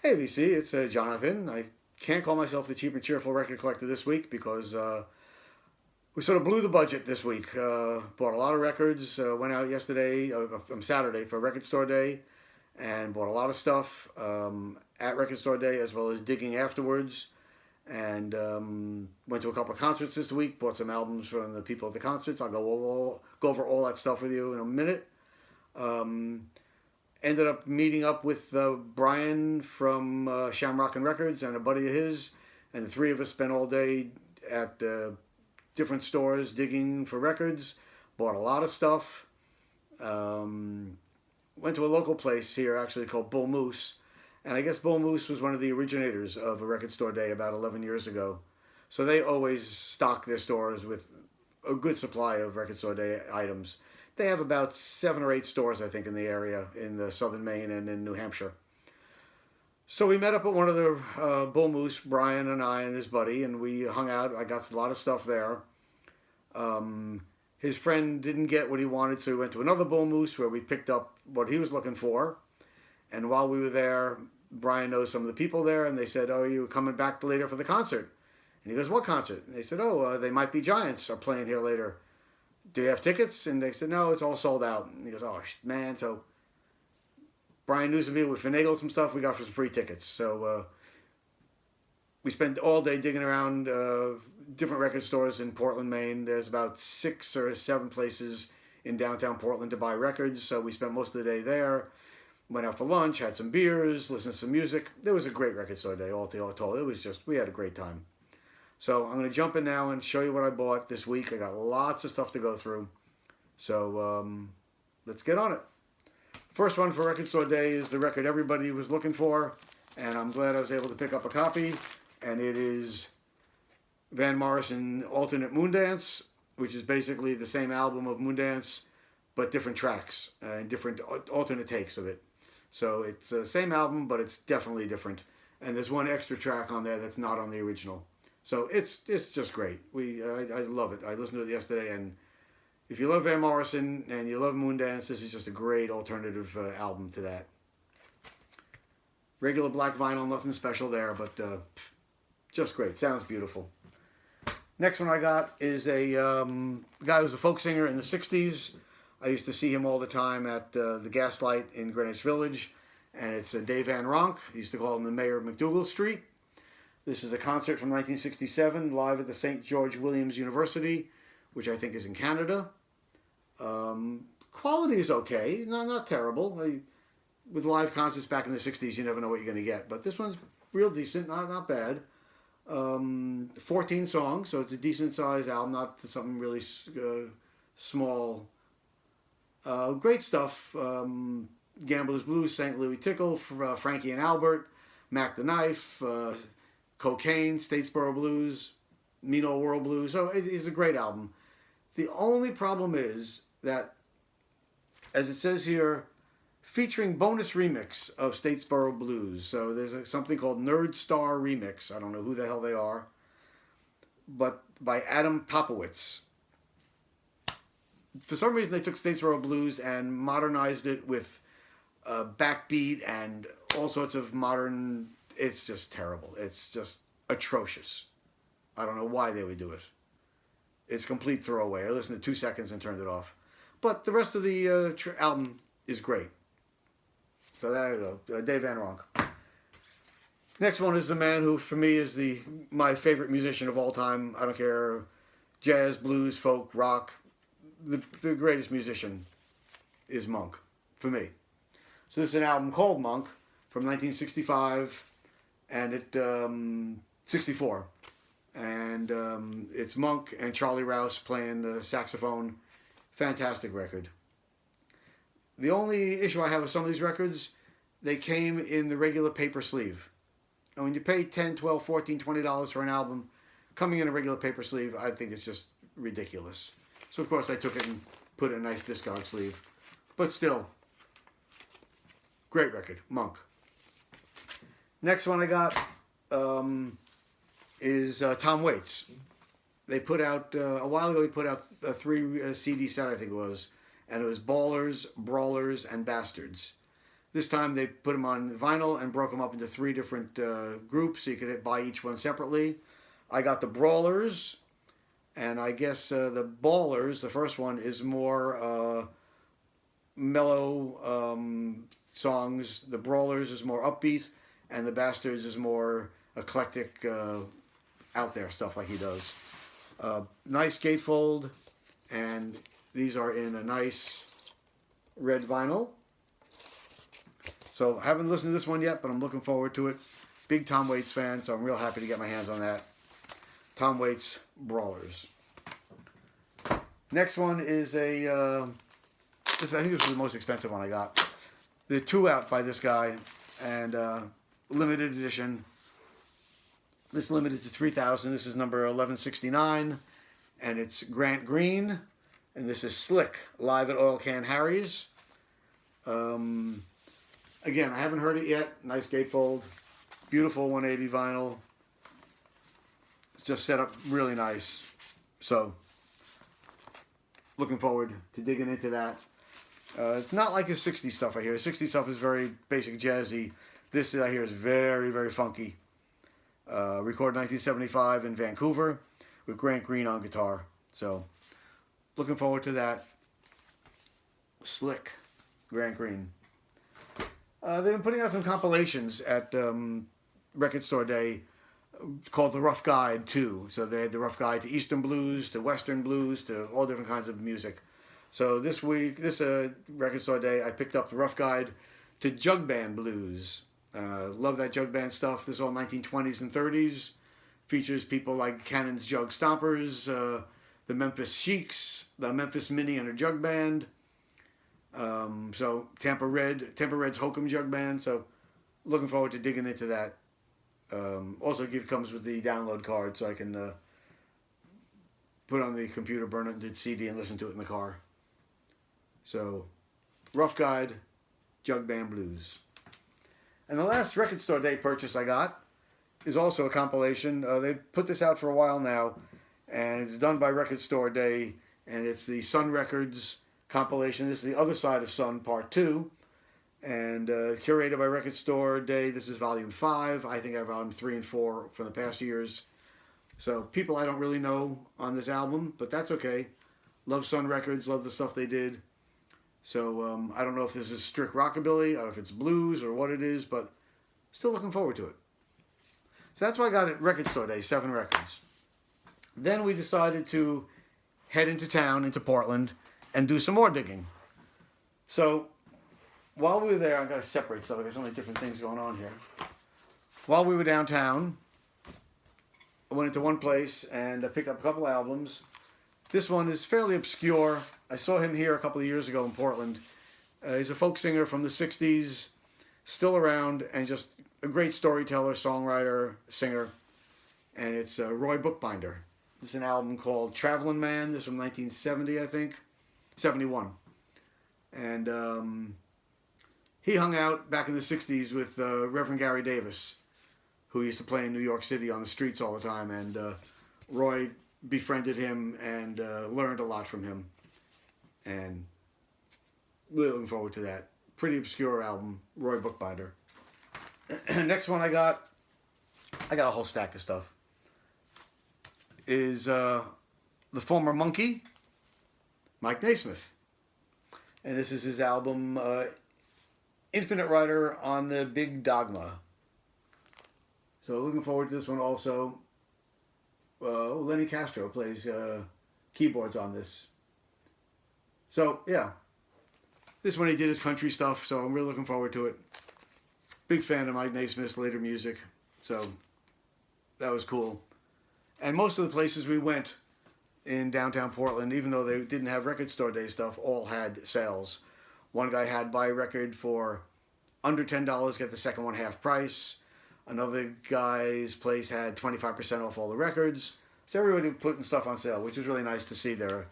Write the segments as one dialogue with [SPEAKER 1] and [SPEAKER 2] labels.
[SPEAKER 1] Hey VC, it's Jonathan. I can't call myself the cheap and cheerful record collector this week because we sort of blew the budget this week. Bought a lot of records. Went out yesterday, from Saturday for Record Store Day, and bought a lot of stuff at Record Store Day as well as digging afterwards. And went to a couple of concerts this week. Bought some albums from the people at the concerts. I'll go over all that stuff with you in a minute. Um, Ended up meeting up with Brian from Shamrock and Records and a buddy of his, and the three of us spent all day at different stores digging for records. Bought a lot of stuff. Went to a local place here actually called Bull Moose, and I guess Bull Moose was one of the originators of a Record Store Day about 11 years ago. So they always stock their stores with a good supply of Record Store Day items. They have about 7 or 8 stores, I think, in the area in the southern Maine and in New Hampshire. So we met up at one of the Bull Moose, Brian and I and his buddy, and we hung out. I got a lot of stuff there. His friend didn't get what he wanted, so we went to another Bull Moose where we picked up what he was looking for. And while we were there, Brian knows some of the people there, and they said, "Oh, you coming back later for the concert?" And he goes, "What concert?" And they said, "Oh, they Might Be Giants are playing here later. Do you have tickets?" And they said, "No, it's all sold out." And he goes, "Oh, man." So Brian knew some people. We finagled some stuff. We got for some free tickets. So we spent all day digging around different record stores in Portland, Maine. There's about 6 or 7 places in downtown Portland to buy records. So we spent most of the day there. Went out for lunch, had some beers, listened to some music. It was a great record store day, all told. It was just, we had a great time. So I'm going to jump in now and show you what I bought this week. I got lots of stuff to go through. So let's get on it. First one for Record Store Day is the record everybody was looking for, and I'm glad I was able to pick up a copy. And it is Van Morrison Alternate Moondance, which is basically the same album of Moondance, but different tracks and different alternate takes of it. So it's the same album, but it's definitely different. And there's one extra track on there that's not on the original. So it's just great. I love it. I listened to it yesterday, and if you love Van Morrison and you love Moondance, this is just a great alternative album to that. Regular black vinyl, nothing special there, but just great. Sounds beautiful. Next one I got is a guy who was a folk singer in the 60s. I used to see him all the time at the Gaslight in Greenwich Village, and it's Dave Van Ronk. I used to call him the mayor of McDougal Street. This is a concert from 1967, live at the St. George Williams University, which I think is in Canada. Quality is okay, not terrible. With live concerts back in the 60s, you never know what you're going to get. But this one's real decent, not bad. 14 songs, so it's a decent-sized album, not something really small. Great stuff. Gambler's Blues, St. Louis Tickle, Frankie and Albert, Mac the Knife, Cocaine, Statesboro Blues, Mean Old World Blues. So it is a great album. The only problem is that, as it says here, featuring bonus remix of Statesboro Blues. So there's something called Nerd Star Remix. I don't know who the hell they are, but by Adam Popowitz. For some reason, they took Statesboro Blues and modernized it with backbeat and all sorts of modern. It's just terrible. It's just atrocious. I don't know why they would do it. It's complete throwaway. I listened to 2 seconds and turned it off. But the rest of the album is great. So there you go. Dave Van Ronk. Next one is the man who, for me, is my favorite musician of all time. I don't care, jazz, blues, folk, rock. The greatest musician is Monk, for me. So this is an album called Monk from 1965, and 64. And it's Monk and Charlie Rouse playing the saxophone. Fantastic record. The only issue I have with some of these records, they came in the regular paper sleeve. And when you pay $10, $12, $14, $20 for an album, coming in a regular paper sleeve, I think it's just ridiculous. So, of course, I took it and put it in a nice discard sleeve. But still, great record, Monk. Next one I got is Tom Waits. They put out, a while ago, he put out a 3 CD set, I think it was. And it was Ballers, Brawlers, and Bastards. This time they put them on vinyl and broke them up into 3 different groups, so you could buy each one separately. I got the Brawlers, and I guess the Ballers, the first one, is more mellow songs. The Brawlers is more upbeat, and the Bastards is more eclectic, out there stuff like he does. Nice gatefold, and these are in a nice red vinyl. So I haven't listened to this one yet, but I'm looking forward to it. Big Tom Waits fan, so I'm real happy to get my hands on that. Tom Waits Brawlers. Next one is I think this was the most expensive one I got. The 2 out by this guy, and limited edition. This limited to 3,000. This is number 1169, and it's Grant Green, and this is Slick, live at Oil Can Harry's. Again, I haven't heard it yet. Nice gatefold. Beautiful 180 vinyl. It's just set up really nice. So, looking forward to digging into that. It's not like his 60s stuff I hear. His 60s stuff is very basic jazzy. This I hear is very, very funky. Recorded 1975 in Vancouver with Grant Green on guitar. So, looking forward to that. Slick, Grant Green. They've been putting out some compilations at Record Store Day called The Rough Guide too. So they had The Rough Guide to Eastern Blues, to Western Blues, to all different kinds of music. So this week, this Record Store Day, I picked up The Rough Guide to Jug Band Blues. Love that jug band stuff. This is all 1920s and 30s. Features people like Cannon's Jug Stompers, the Memphis Sheiks, the Memphis Mini and her jug band. So Tampa Red's Hokum Jug Band. So looking forward to digging into that. Also comes with the download card, so I can put on the computer, burn it into CD, and listen to it in the car. So, Rough Guide, Jug Band Blues. And the last Record Store Day purchase I got is also a compilation. They've put this out for a while now, and it's done by Record Store Day, and it's the Sun Records compilation. This is The Other Side of Sun, Part 2, and curated by Record Store Day. This is Volume 5. I think I have Volume 3 and 4 from the past years. So, people I don't really know on this album, but that's okay. Love Sun Records, love the stuff they did. So, I don't know if this is strict rockabilly, or if it's blues, or what it is, but still looking forward to it. So that's what I got at Record Store Day, 7 records. Then we decided to head into town, into Portland, and do some more digging. So, while we were there, I've got to separate stuff, because so many different things going on here. While we were downtown, I went into one place, and I picked up a couple albums. This one is fairly obscure. I saw him here a couple of years ago in Portland. He's a folk singer from the 60s, still around, and just a great storyteller, songwriter, singer. And it's Roy Bookbinder. This is an album called Traveling Man. This is from 1970, I think. 71. And he hung out back in the 60s with Reverend Gary Davis, who used to play in New York City on the streets all the time. And Roy befriended him and learned a lot from him. And really looking forward to that. Pretty obscure album, Roy Bookbinder. Next one I got a whole stack of stuff, is the former Monkey, Mike Naismith. And this is his album, Infinite Rider on the Big Dogma. So looking forward to this one also. Lenny Castro plays keyboards on this. So, yeah. This one he did his country stuff, so I'm really looking forward to it. Big fan of Mike Naismith's later music, so that was cool. And most of the places we went in downtown Portland, even though they didn't have Record Store Day stuff, all had sales. One guy had buy a record for under $10, get the second one half price. Another guy's place had 25% off all the records. So everybody putting stuff on sale, which was really nice to see there.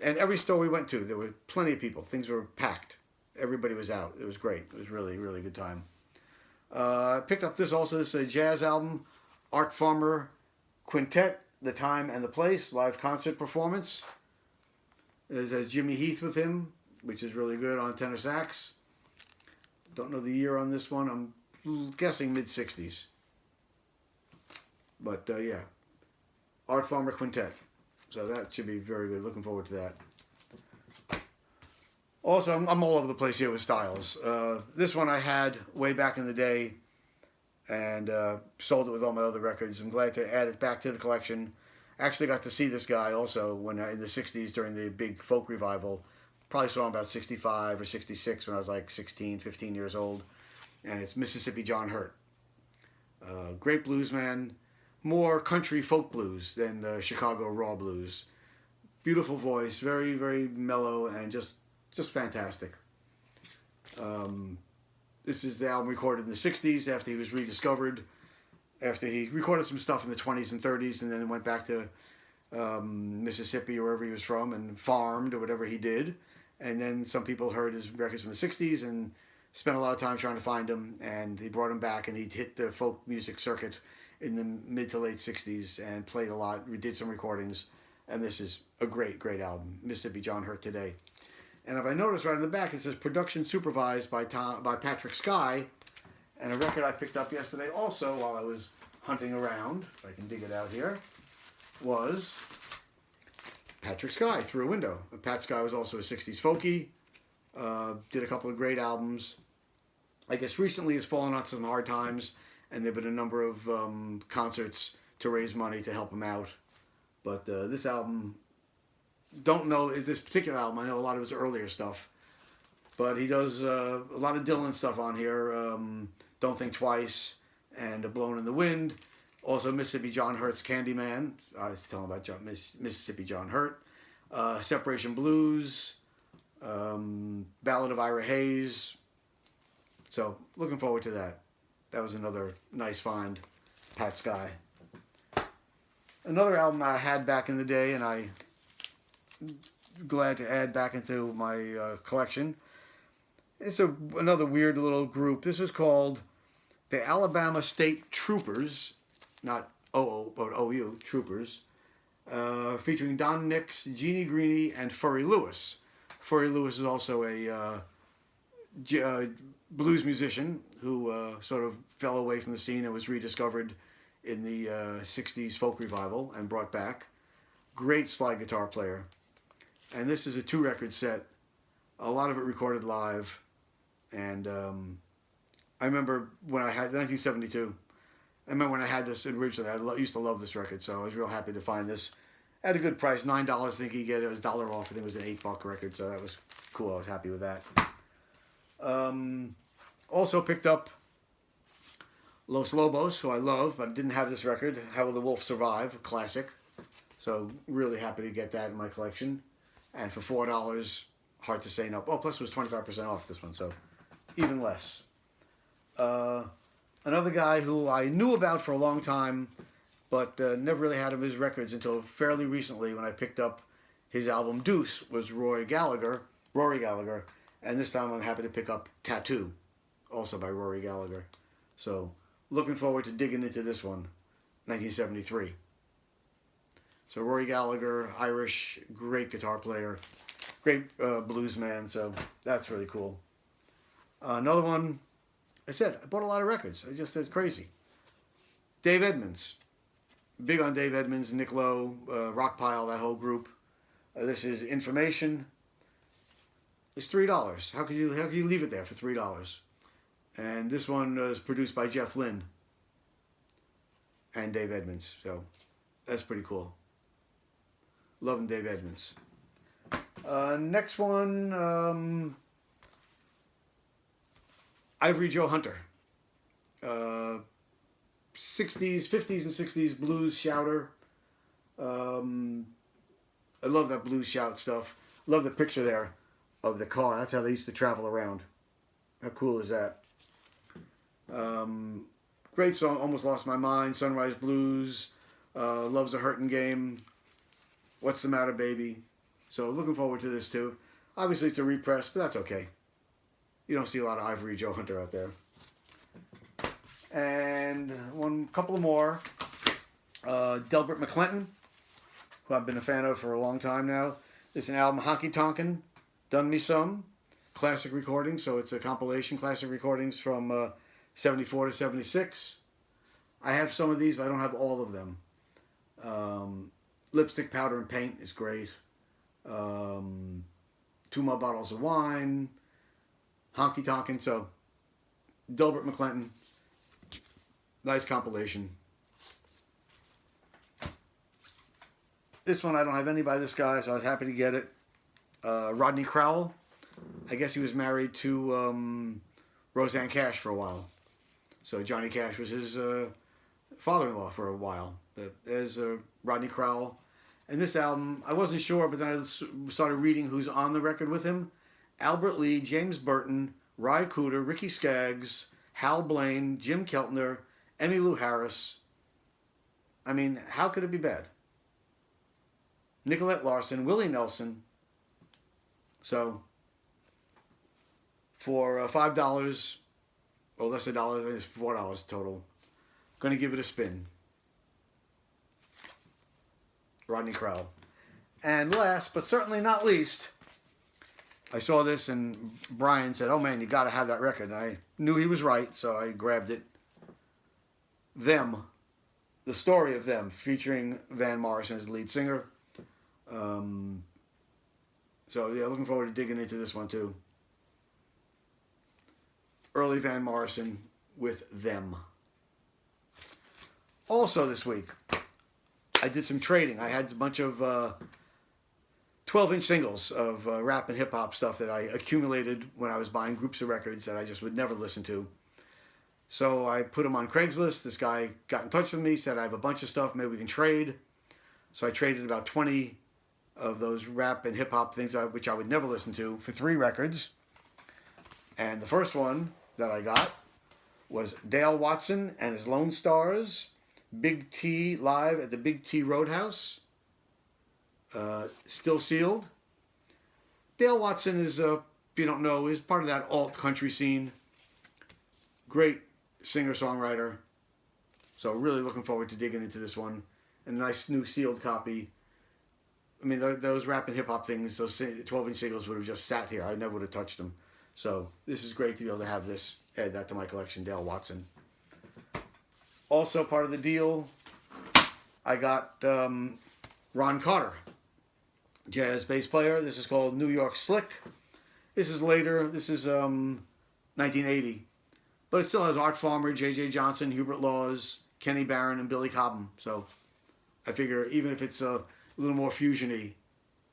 [SPEAKER 1] And every store we went to, there were plenty of people. Things were packed. Everybody was out. It was great. It was really, really good time. I picked up this also. This is a jazz album, Art Farmer Quintet, The Time and the Place, live concert performance. It has Jimmy Heath with him, which is really good on tenor sax. Don't know the year on this one. I'm guessing mid-60s. But yeah, Art Farmer Quintet. So that should be very good. Looking forward to that. Also, I'm all over the place here with styles. This one I had way back in the day and sold it with all my other records. I'm glad to add it back to the collection. Actually got to see this guy also when in the 60s during the big folk revival. Probably saw him about 65 or 66 when I was like 16, 15 years old. And it's Mississippi John Hurt. Great blues man. More country folk blues than Chicago raw blues. Beautiful voice, very, very mellow, and just fantastic. This is the album recorded in the 60s after he was rediscovered, after he recorded some stuff in the 20s and 30s, and then went back to Mississippi or wherever he was from and farmed or whatever he did. And then some people heard his records from the 60s and spent a lot of time trying to find him, and he brought him back, and he hit the folk music circuit in the mid to late 60s and played a lot. We did some recordings, and this is a great, great album, Mississippi John Hurt Today. And if I notice right on the back, it says production supervised by Patrick Sky, and a record I picked up yesterday also while I was hunting around, if I can dig it out here, was Patrick Sky, Through a Window. Pat Sky was also a 60s folkie, did a couple of great albums. I guess recently has fallen on some hard times, and there have been a number of concerts to raise money to help him out. But this album, don't know this particular album. I know a lot of his earlier stuff, but he does a lot of Dylan stuff on here. Don't Think Twice and Blown in the Wind. Also Mississippi John Hurt's Candyman. I was telling about Mississippi John Hurt. Separation Blues. Ballad of Ira Hayes. So looking forward to that. That was another nice find, Pat Sky. Another album I had back in the day, and I'm glad to add back into my collection. It's another weird little group. This was called the Alabama State Troopers, not OO, but OU, Troopers, featuring Don Nix, Jeannie Greene, and Furry Lewis. Furry Lewis is also a blues musician who sort of fell away from the scene and was rediscovered in the 60s folk revival and brought back. Great slide guitar player. And this is a 2-record set, a lot of it recorded live. And I remember when I had 1972. I remember when I had this originally. I used to love this record, so I was real happy to find this at a good price, $9. I think he get it was $1 off. I think it was an $8 record, so that was cool. I was happy with that. Also picked up Los Lobos, who I love, but didn't have this record. How Will the Wolf Survive? A classic. So really happy to get that in my collection. And for $4, hard to say no. Oh, plus it was 25% off this one, so even less. Another guy who I knew about for a long time, but never really had his records until fairly recently when I picked up his album Deuce, was Rory Gallagher. And this time I'm happy to pick up Tattoo, also by Rory Gallagher. So looking forward to digging into this one, 1973. So Rory Gallagher, Irish, great guitar player, great blues man, so that's really cool. Another one, I said, I bought a lot of records. It's crazy. Dave Edmunds. Big on Dave Edmunds, Nick Lowe, Rockpile, that whole group. This is Information. It's $3. How could you leave it there for $3? And this one was produced by Jeff Lynne and Dave Edmunds. So that's pretty cool. Loving Dave Edmunds. Next one, Ivory Joe Hunter. 60s, 50s and 60s blues shouter. I love that blues shout stuff. Love the picture there of the car. That's how they used to travel around. How cool is that? Great song, Almost Lost My Mind, Sunrise Blues, Love's a Hurtin' Game, What's the Matter, Baby? So looking forward to this too. Obviously it's a repress, but that's okay. You don't see a lot of Ivory Joe Hunter out there. And couple more. Delbert McClinton, who I've been a fan of for a long time now. It's an album, Honky Tonkin', Done Me Some. classic recordings, so it's a compilation, classic recordings from 74 to 76. I have some of these, but I don't have all of them. Lipstick, Powder, and Paint is great. 2 More Bottles of Wine. Honky Tonkin'. So, Delbert McClinton. Nice compilation. This one, I don't have any by this guy, so I was happy to get it. Rodney Crowell. I guess he was married to Roseanne Cash for a while. So Johnny Cash was his father-in-law for a while. There's Rodney Crowell. And this album, I wasn't sure, but then I started reading who's on the record with him. Albert Lee, James Burton, Ry Cooder, Ricky Skaggs, Hal Blaine, Jim Keltner, Emmylou Harris. I mean, how could it be bad? Nicolette Larson, Willie Nelson. So, for $5, or less than $1, I think it's $4 total. Going to give it a spin. Rodney Crowell. And last, but certainly not least, I saw this and Brian said, "Oh man, you got to have that record." And I knew he was right, so I grabbed it. Them, the story of Them, featuring Van Morrison as the lead singer. So yeah, looking forward to digging into this one too. Early Van Morrison with Them. Also this week, I did some trading. I had a bunch of 12-inch singles of rap and hip-hop stuff that I accumulated when I was buying groups of records that I just would never listen to. So I put them on Craigslist. This guy got in touch with me, said, "I have a bunch of stuff, maybe we can trade." So I traded about 20 of those rap and hip-hop things which I would never listen to for 3 records. And the first one that I got was Dale Watson and his Lone Stars, Big T live at the Big T Roadhouse. Still sealed. Dale Watson is, if you don't know, is part of that alt country scene. Great singer-songwriter. So really looking forward to digging into this one. And a nice new sealed copy. I mean, those rap and hip-hop things, those 12-inch singles would have just sat here. I never would have touched them. So this is great to be able to have this, add that to my collection, Dale Watson. Also part of the deal, I got Ron Carter, jazz bass player. This is called New York Slick. This is later. This is 1980. But it still has Art Farmer, J.J. Johnson, Hubert Laws, Kenny Barron, and Billy Cobham. So I figure even if it's a little more fusion-y,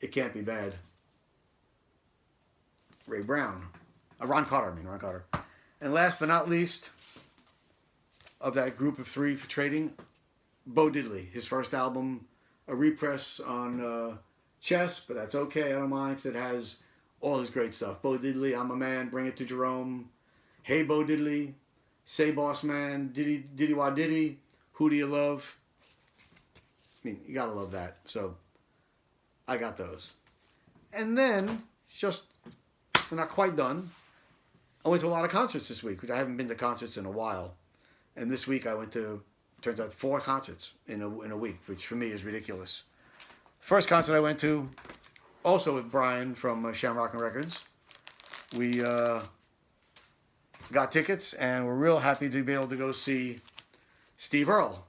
[SPEAKER 1] it can't be bad. Ray Brown. Ron Carter. And last but not least, of that group of 3 for trading, Bo Diddley. His first album, a repress on Chess, but that's okay. I don't mind because it has all his great stuff. Bo Diddley, I'm a Man, Bring It to Jerome, Hey Bo Diddley, Say Boss Man, Diddy Wah Diddy, Who Do You Love? I mean, you gotta love that. So, I got those. And then, just, we're not quite done. I went to a lot of concerts this week, because I haven't been to concerts in a while. And this week I went to, turns out, 4 concerts in a week, which for me is ridiculous. First concert I went to, also with Brian from Shamrock and Records. We got tickets, and we're real happy to be able to go see Steve Earle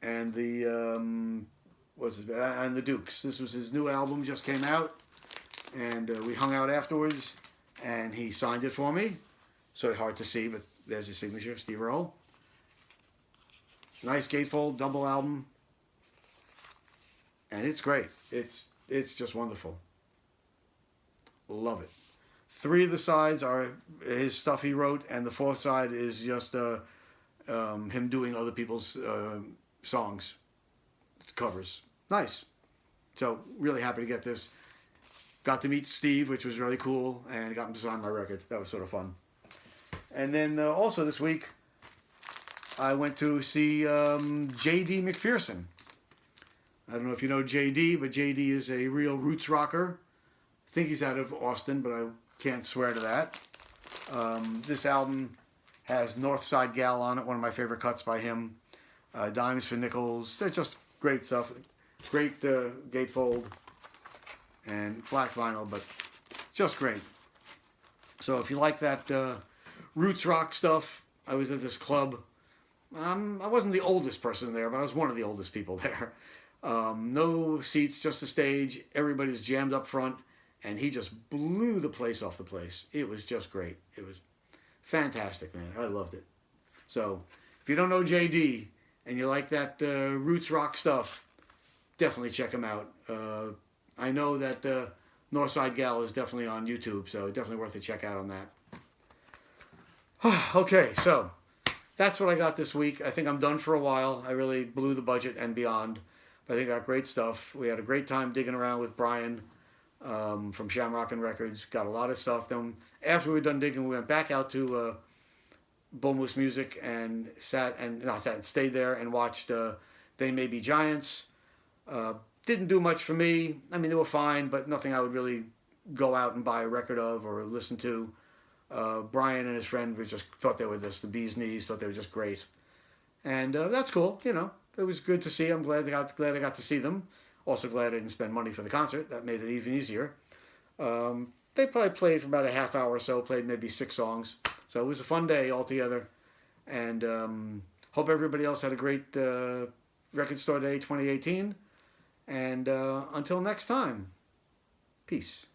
[SPEAKER 1] and the and the Dukes. This was his new album, just came out, and we hung out afterwards, and he signed it for me. Sort of hard to see, but there's his signature, Steve Earle. Nice gatefold double album, and it's great. It's just wonderful. Love it. 3 of the sides are his stuff he wrote, and the 4th side is just him doing other people's songs, covers. Nice. So, really happy to get this. Got to meet Steve, which was really cool, and got him to sign my record. That was sort of fun. And then also this week, I went to see J.D. McPherson. I don't know if you know J.D., but J.D. is a real roots rocker. I think he's out of Austin, but I can't swear to that. This album has Northside Gal on it, one of my favorite cuts by him. Dimes for Nickels. They're just great stuff. Great gatefold and black vinyl, but just great. So if you like that roots rock stuff, I was at this club. I wasn't the oldest person there, but I was one of the oldest people there. No seats, just a stage. Everybody's jammed up front, and he just blew the place off the place. It was just great. It was fantastic, man. I loved it. So if you don't know JD and you like that roots rock stuff, definitely check him out. I know that Northside Gal is definitely on YouTube, so definitely worth a check out on that. Okay, so that's what I got this week. I think I'm done for a while. I really blew the budget and beyond. But I think I got great stuff. We had a great time digging around with Brian from Shamrock and Records. Got a lot of stuff. Then after we were done digging, we went back out to Bull Moose Music and stayed there and watched They May Be Giants. Didn't do much for me. I mean, they were fine, but nothing I would really go out and buy a record of or listen to. Brian and his friend thought they were just the bee's knees, thought they were just great. And that's cool, you know. It was good to see. I'm glad I got to see them. Also glad I didn't spend money for the concert. That made it even easier. They probably played for about a half hour or so, played maybe 6 songs. So it was a fun day altogether. And hope everybody else had a great Record Store Day 2018. And until next time, peace.